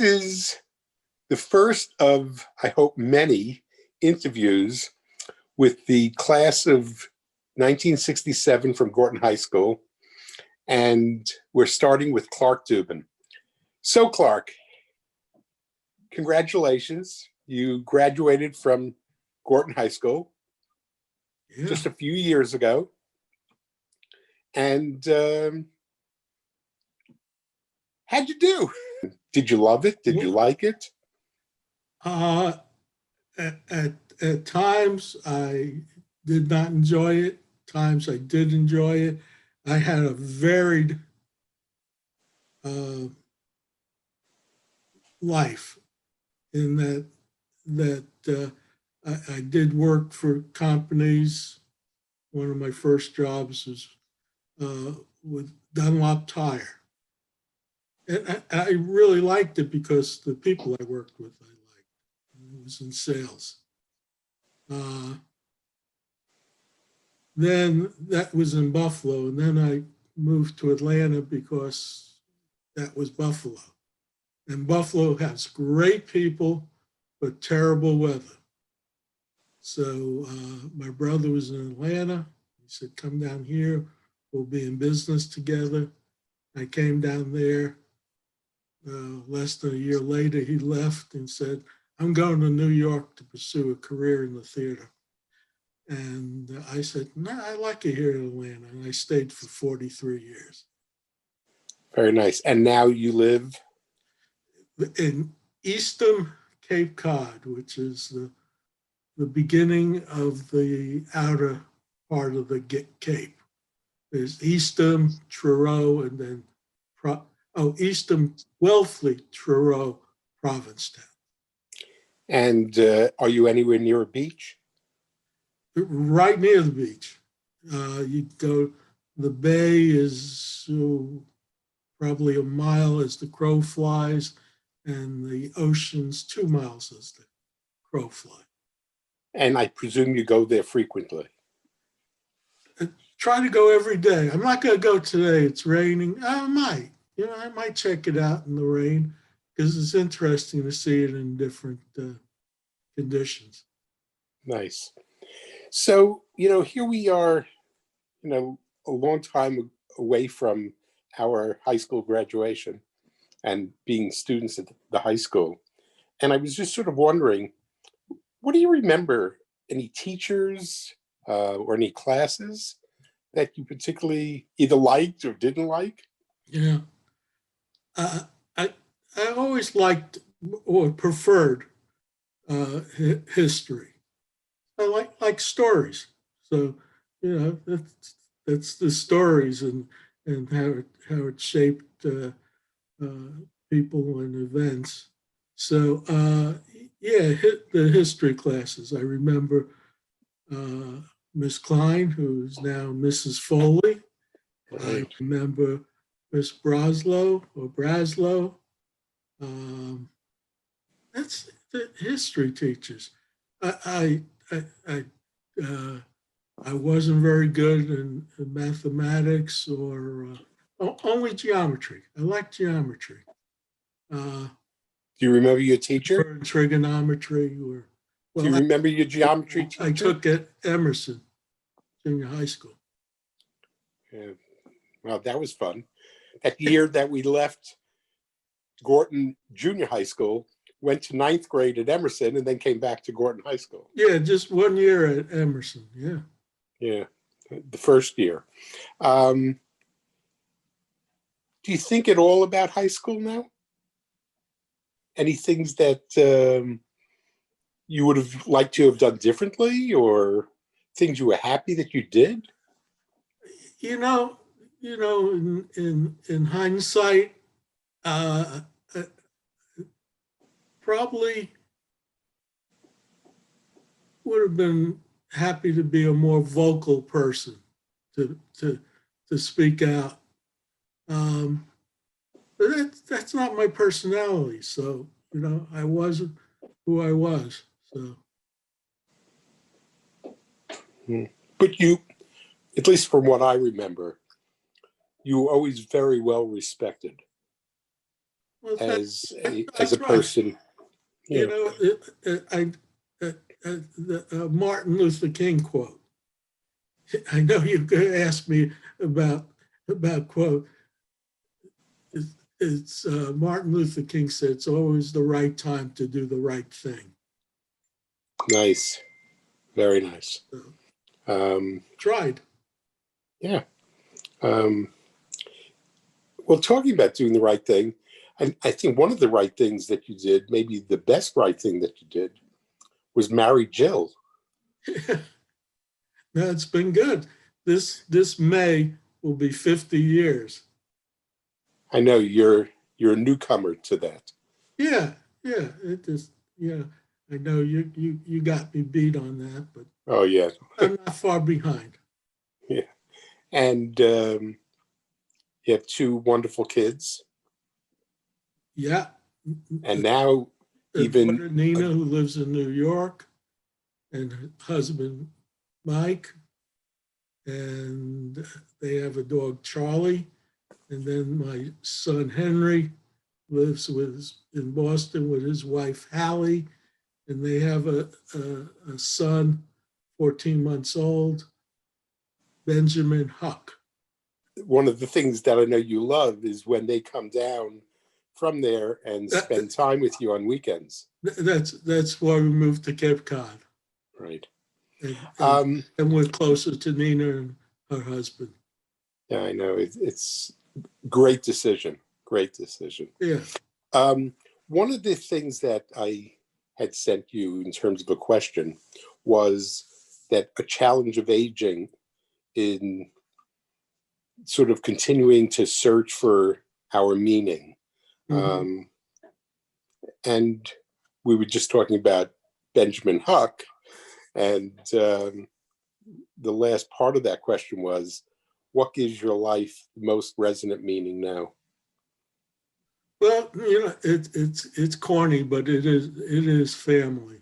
This is the first of, I hope, many interviews with the class of 1967 from Gorton High School. And we're starting with Clark Dubin. So Clark, congratulations. You graduated from Gorton High School just a few years ago. And how'd you do? Did you love it? Did you like it? At times I did not enjoy it. Times I did enjoy it. I had a varied life in that I did work for companies. One of my first jobs was with Dunlop Tire. And I really liked it because the people I worked with, I liked. It was in sales. Then that was in Buffalo, and then I moved to Atlanta because that was Buffalo. And Buffalo has great people, but terrible weather. So my brother was in Atlanta. He said, come down here, we'll be in business together. I came down there. Less than a year later, he left and said, I'm going to New York to pursue a career in the theater. And I said, no, I like it here in Atlanta. And I stayed for 43 years. Very nice. And now you live? In Eastham, Cape Cod, which is the beginning of the outer part of the Cape. There's Eastham, Truro, and then Eastham, Wellfleet, Truro, Provincetown. And are you anywhere near a beach? Right near the beach. You go, the bay is probably a mile as the crow flies, and the ocean's 2 miles as the crow flies. And I presume you go there frequently? I try to go every day. I'm not going to go today. It's raining. I might. I might check it out in the rain because it's interesting to see it in different conditions. Nice. So, here we are, a long time away from our high school graduation and being students at the high school. And I was just sort of wondering, what do you remember? Any teachers or any classes that you particularly either liked or didn't like? Yeah. I always liked or preferred history. I like stories. So, that's the stories and how it shaped people and events. So, the history classes. I remember Miss Klein, who's now Mrs. Foley. Right. I remember Miss Braslow. That's the history teachers. I wasn't very good in mathematics or only geometry. I like geometry. Do you remember your teacher? Trigonometry Do you remember your geometry teacher? I took at Emerson Junior High School. Yeah. Well, that was fun. That year that we left Gorton Junior High School, went to 9th grade at Emerson, and then came back to Gorton High School. Yeah, just 1 year at Emerson, yeah. Yeah, the first year. Do you think at all about high school now? Any things that you would have liked to have done differently, or things you were happy that you did? In hindsight, probably would have been happy to be a more vocal person, to speak out. But that's not my personality. So, I wasn't who I was. So. But you, at least from what I remember, you were always very well respected. Well, as a that's right. person. You Yeah, know, Martin Luther King quote. I know you're going to ask me about quote. It's Martin Luther King said, "It's always the right time to do the right thing." nice, very nice. So, Um, tried. yeah. Um, well, talking about doing the right thing, I think one of the right things that you did, maybe the best right thing that you did, was marry Jill. No, it's been good. This May will be 50 years. I know you're a newcomer to that. Yeah, yeah. It just yeah. I know you got me beat on that, but Oh yeah, I'm not far behind. yeah. And you have two wonderful kids, Yeah. and now A even daughter Nina who lives in New York, and her husband Mike, and they have a dog Charlie, and then my son Henry lives in Boston with his wife Hallie, and they have a son, 14 months old, Benjamin Huck. one of the things that I know you love is when they come down from there and That, spend time with you on weekends. that's why we moved to Cape Cod, Right. and and, Um, and we're closer to Nina and her husband. yeah, I know it's great decision. Great decision. Yeah. Um, one of the things that I had sent you in terms of a question was that a challenge of aging in sort of continuing to search for our meaning. Mm-hmm. Um, and we were just talking about Benjamin Huck, and the last part of that question was, what gives your life the most resonant meaning now? Well, it's corny, but it is family.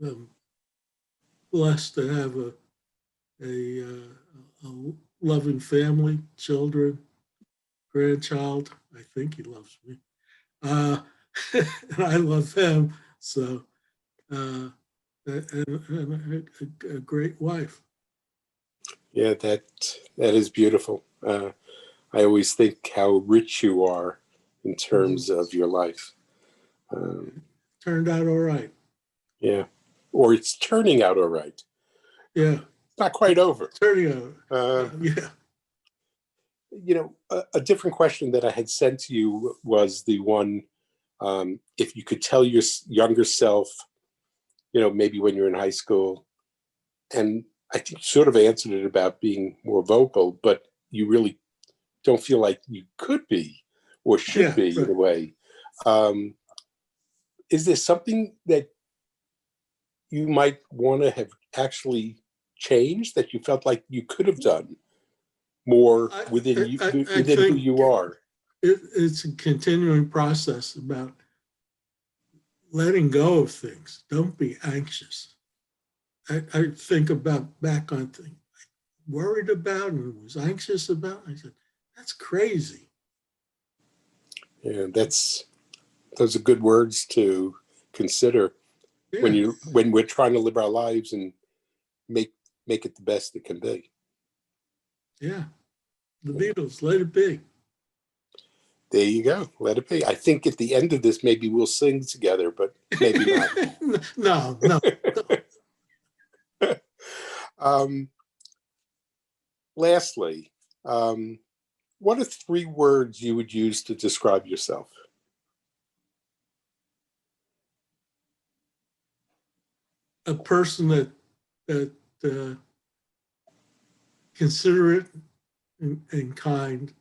I'm blessed to have a loving family, children, grandchild. I think he loves me, uh, and I love him. So, and a great wife. Yeah, that is beautiful. I always think how rich you are in Mhm. terms of your life. Um, Turned out all right. yeah, or it's turning out all right. Yeah, Not quite over. turning out. Uh, Yeah. a different question that I had sent to you was the one, if you could tell your younger self, maybe when you're in high school, and I think you sort of answered it about being more vocal, but you really don't feel like you could be or should Yeah, be in right. a way. Um, is there something that you might want to have actually changed that you felt like you could have done more I, within you, I within who think you are? it's a continuing process about letting go of things. Don't be anxious. I think about back on things I worried about and was anxious about. I said, that's crazy. Yeah, those are good words to consider Yeah, when we're trying to live our lives and make make it the best it can be. yeah. The Yeah. Beatles, let it be. There you go. Let it be. I think at the end of this, maybe we'll sing together, but maybe not. No, no. um, lastly, um, what are three words you would use to describe yourself? A person that uh, considerate and kind,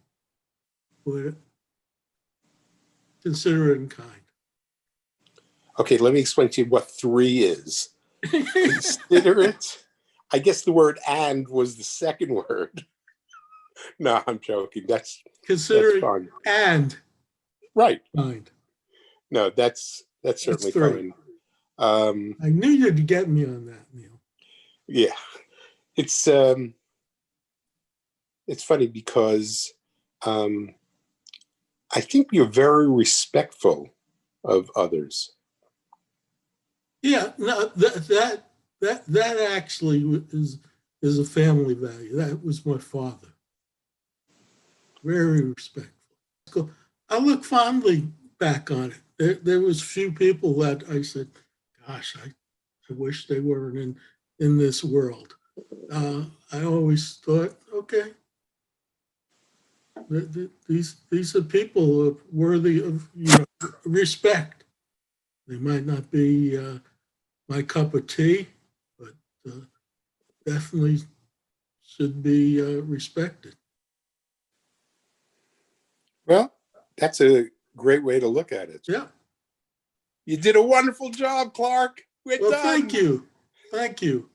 would considerate and kind. Okay, let me explain to you what three is. Considerate. I guess the word "and" was the second word. No, I'm joking. That's Considerate fine. and Right. kind. No, that's That's certainly three. fine. Um, I knew you'd get me on that, Neil. yeah, it's funny because um, I think you're very respectful of others. Yeah, no, that actually is a family value. That was my father. Very respectful. I look fondly back on it. There was few people that I said, "Gosh, I wish they weren't in this world." I always thought, okay, these are people worthy of respect. They might not be my cup of tea, but definitely should be respected. Well, that's a great way to look at it. Yeah. You did a wonderful job, Clark. We're Well, done. thank you. Thank you.